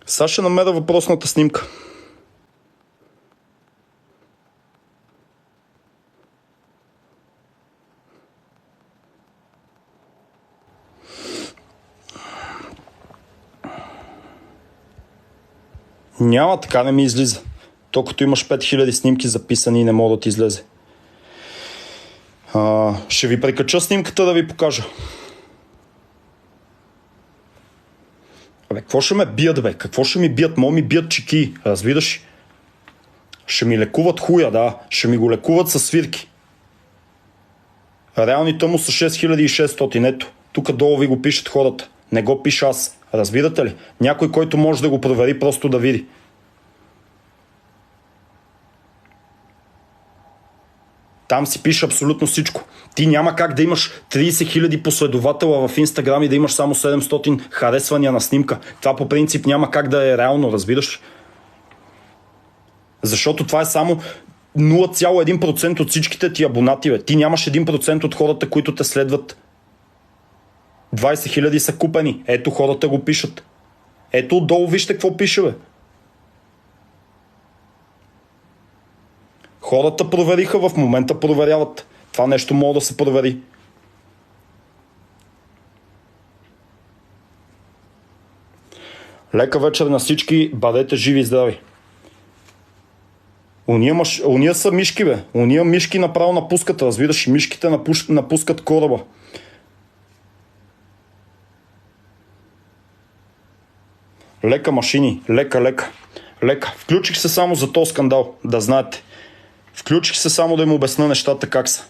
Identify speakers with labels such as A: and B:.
A: Сега ще намеря въпросната снимка. Няма, така не ми излиза. То като имаш 5000 снимки записани и не мога да ти излезе. Ще ви прикача снимката да ви покажа. Абе, какво ще ме бият, бе? Какво ще ми бият? Мо ми бият чеки, разбираш? Ще ми лекуват хуя, да. Ще ми го лекуват със свирки. Реалните му са 6600, ето. Тук долу ви го пишат хората. Не го пиша аз. Разбирате ли? Някой, който може да го провери, просто да види. Там си пише абсолютно всичко. Ти няма как да имаш 30 000 последователя в Инстаграм и да имаш само 700 харесвания на снимка. Това по принцип няма как да е реално, разбираш? Защото това е само 0,1% от всичките ти абонати, бе. Ти нямаш 1% от хората, които те следват. 20 000 са купени. Ето хората го пишат. Ето отдолу вижте какво пише, бе. Хората провериха, в момента проверяват. Това нещо може да се провери. Лека вечер на всички, бъдете живи и здрави. Уния са мишки, бе. Уния мишки направо напускат, разбираш, и мишките напускат кораба. Лека машини, лека. Включих се само за този скандал, да знаете. Включих се само да им обясна нещата как са.